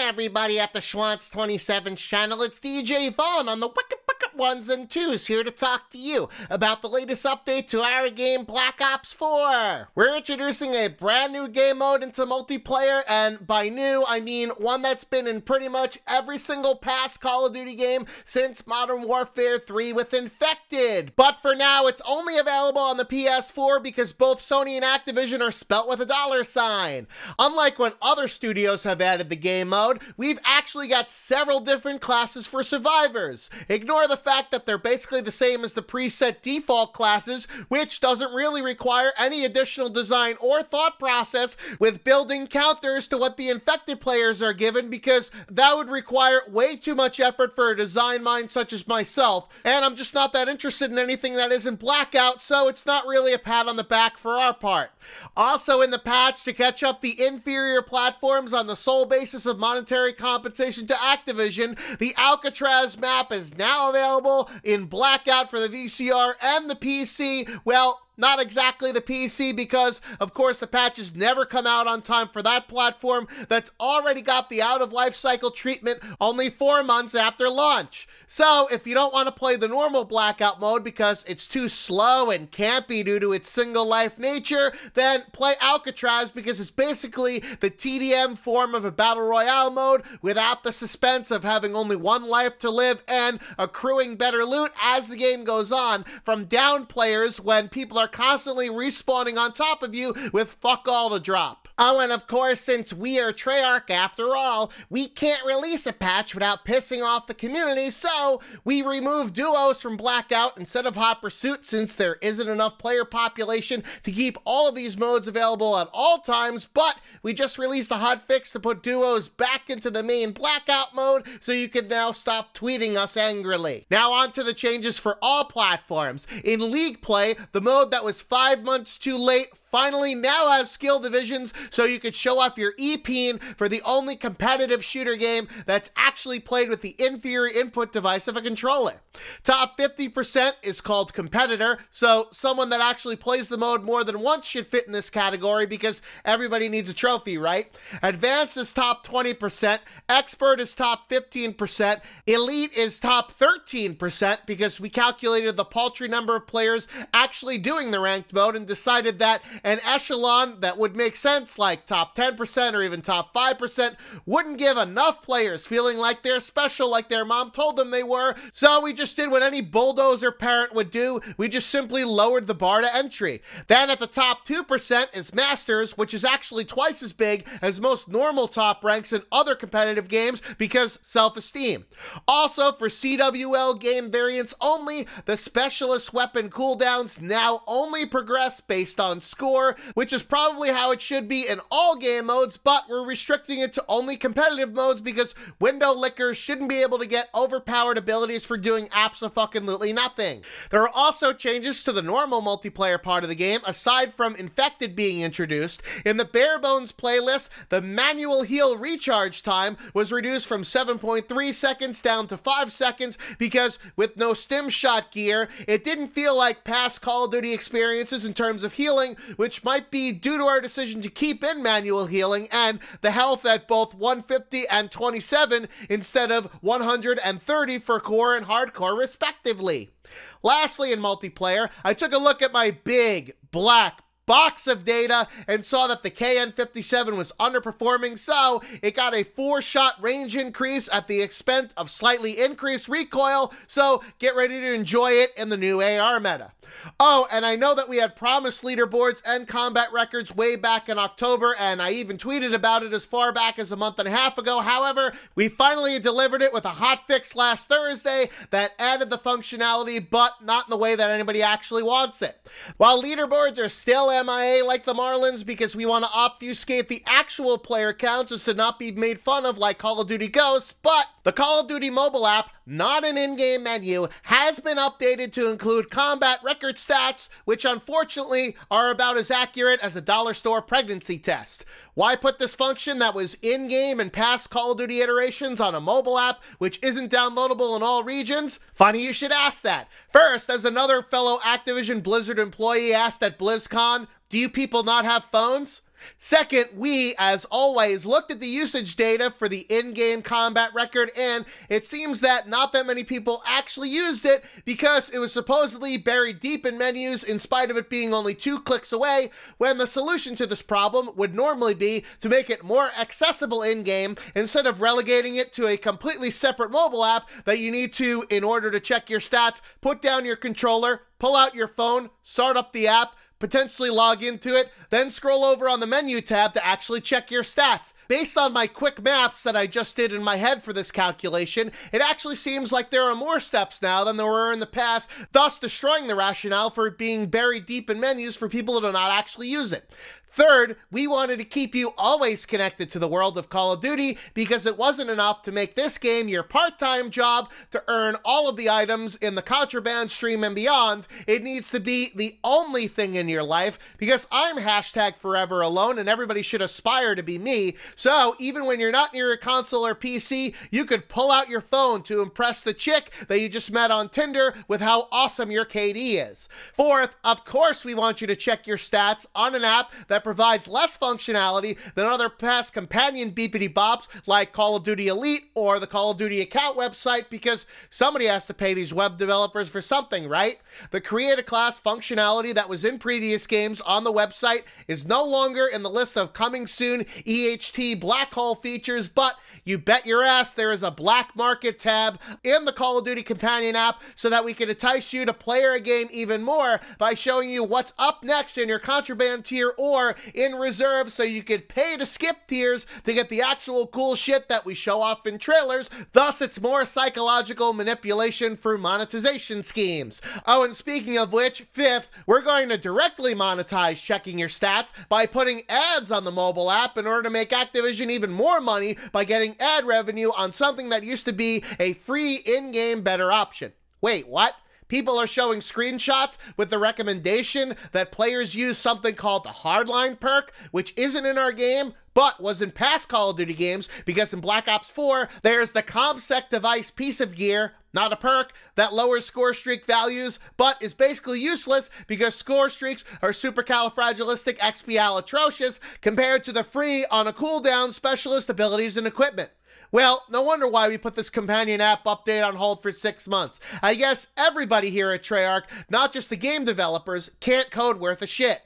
everybody at the Schwantz27 channel. It's DJ Vaughn on the Wicked Ones and Twos here to talk to you about the latest update to our game Black Ops 4. We're introducing a brand new game mode into multiplayer, and by new, I mean one that's been in pretty much every single past Call of Duty game since Modern Warfare 3 with Infected. But for now, it's only available on the PS4 because both Sony and Activision are spelt with a $sign. Unlike when other studios have added the game mode, we've actually got several different classes for survivors. Ignore the fact that they're basically the same as the preset default classes, which doesn't really require any additional design or thought process with building counters to what the infected players are given, because that would require way too much effort for a design mind such as myself, and I'm just not that interested in anything that isn't Blackout, so it's not really a pat on the back for our part. Also in the patch, to catch up the inferior platforms on the sole basis of monetary compensation to Activision, the Alcatraz map is now available in Blackout for the VCR and the PC. Well, not exactly the PC, because of course the patches never come out on time for that platform that's already got the out-of-life cycle treatment only 4 months after launch. So if you don't want to play the normal Blackout mode because it's too slow and campy due to its single life nature, then play Alcatraz because it's basically the TDM form of a battle royale mode without the suspense of having only one life to live and accruing better loot as the game goes on from down players when people are constantly respawning on top of you with fuck all to drop. Oh, and of course, since we are Treyarch after all, we can't release a patch without pissing off the community, so we removed duos from Blackout instead of Hot Pursuit since there isn't enough player population to keep all of these modes available at all times, but we just released a hotfix to put duos back into the main Blackout mode so you can now stop tweeting us angrily. Now on to the changes for all platforms. In League Play, the mode that was 5 months too late finally now has skill divisions so you could show off your EP for the only competitive shooter game that's actually played with the inferior input device of a controller. Top 50% is called competitor, so someone that actually plays the mode more than once should fit in this category because everybody needs a trophy, right? Advanced is top 20%, expert is top 15%, elite is top 13% because we calculated the paltry number of players actually doing the ranked mode and decided that an echelon that would make sense, like top 10% or even top 5%, wouldn't give enough players feeling like they're special like their mom told them they were, so we just did what any bulldozer parent would do. We just simply lowered the bar to entry. Then at the top 2% is Masters, which is actually twice as big as most normal top ranks in other competitive games because self-esteem. Also, for CWL game variants only, the specialist weapon cooldowns now only progress based on score, which is probably how it should be in all game modes, but we're restricting it to only competitive modes because window lickers shouldn't be able to get overpowered abilities for doing abso-fucking-lutely nothing. There are also changes to the normal multiplayer part of the game, aside from Infected being introduced. In the bare bones playlist, the manual heal recharge time was reduced from 7.3 seconds down to 5 seconds because with no stim shot gear, it didn't feel like past Call of Duty experiences in terms of healing, which might be due to our decision to keep in manual healing and the health at both 150 and 27 instead of 130 for core and hardcore respectively. Lastly, in multiplayer, I took a look at my big black box of data and saw that the KN-57 was underperforming, so it got a 4-shot range increase at the expense of slightly increased recoil, so get ready to enjoy it in the new AR meta. Oh, and I know that we had promised leaderboards and combat records way back in October, and I even tweeted about it as far back as a month and a half ago. However, we finally delivered it with a hotfix last Thursday that added the functionality, but not in the way that anybody actually wants it. While leaderboards are still MIA like the Marlins because we want to obfuscate the actual player counts as to not be made fun of like Call of Duty Ghosts, but the Call of Duty mobile app, not an in-game menu, has been updated to include combat record stats, which unfortunately are about as accurate as a dollar store pregnancy test. Why put this function that was in-game and past Call of Duty iterations on a mobile app which isn't downloadable in all regions? Funny you should ask that. First, as another fellow Activision Blizzard employee asked at BlizzCon, do you people not have phones? Second, we, as always, looked at the usage data for the in-game combat record, and it seems that not that many people actually used it because it was supposedly buried deep in menus in spite of it being only 2 clicks away, when the solution to this problem would normally be to make it more accessible in-game instead of relegating it to a completely separate mobile app that you need to, in order to check your stats, put down your controller, pull out your phone, start up the app, potentially log into it, then scroll over on the menu tab to actually check your stats. Based on my quick maths that I just did in my head for this calculation, it actually seems like there are more steps now than there were in the past, thus destroying the rationale for it being buried deep in menus for people who do not actually use it. Third, we wanted to keep you always connected to the world of Call of Duty because it wasn't enough to make this game your part-time job to earn all of the items in the contraband stream and beyond. It needs to be the only thing in your life because I'm #forever alone and everybody should aspire to be me. So even when you're not near a console or PC, you could pull out your phone to impress the chick that you just met on Tinder with how awesome your KD is. Fourth, of course we want you to check your stats on an app that provides less functionality than other past companion beepity bops like Call of Duty Elite or the Call of Duty account website, because somebody has to pay these web developers for something, right? The create a class functionality that was in previous games on the website is no longer in the list of coming soon EHT black hole features, but you bet your ass there is a black market tab in the Call of Duty companion app so that we can entice you to play a game even more by showing you what's up next in your contraband tier or in reserve, so you could pay to skip tiers to get the actual cool shit that we show off in trailers. Thus, it's more psychological manipulation through monetization schemes. Oh, and speaking of which, fifth, we're going to directly monetize checking your stats by putting ads on the mobile app in order to make Activision even more money by getting ad revenue on something that used to be a free in-game better option. Wait, what? People are showing screenshots with the recommendation that players use something called the Hardline perk, which isn't in our game, but was in past Call of Duty games, because in Black Ops 4, there's the ComSec device piece of gear, not a perk, that lowers score streak values, but is basically useless because score streaks are supercalifragilisticexpialidocious compared to the free on a cooldown specialist abilities and equipment. Well, no wonder why we put this companion app update on hold for 6 months. I guess everybody here at Treyarch, not just the game developers, can't code worth a shit.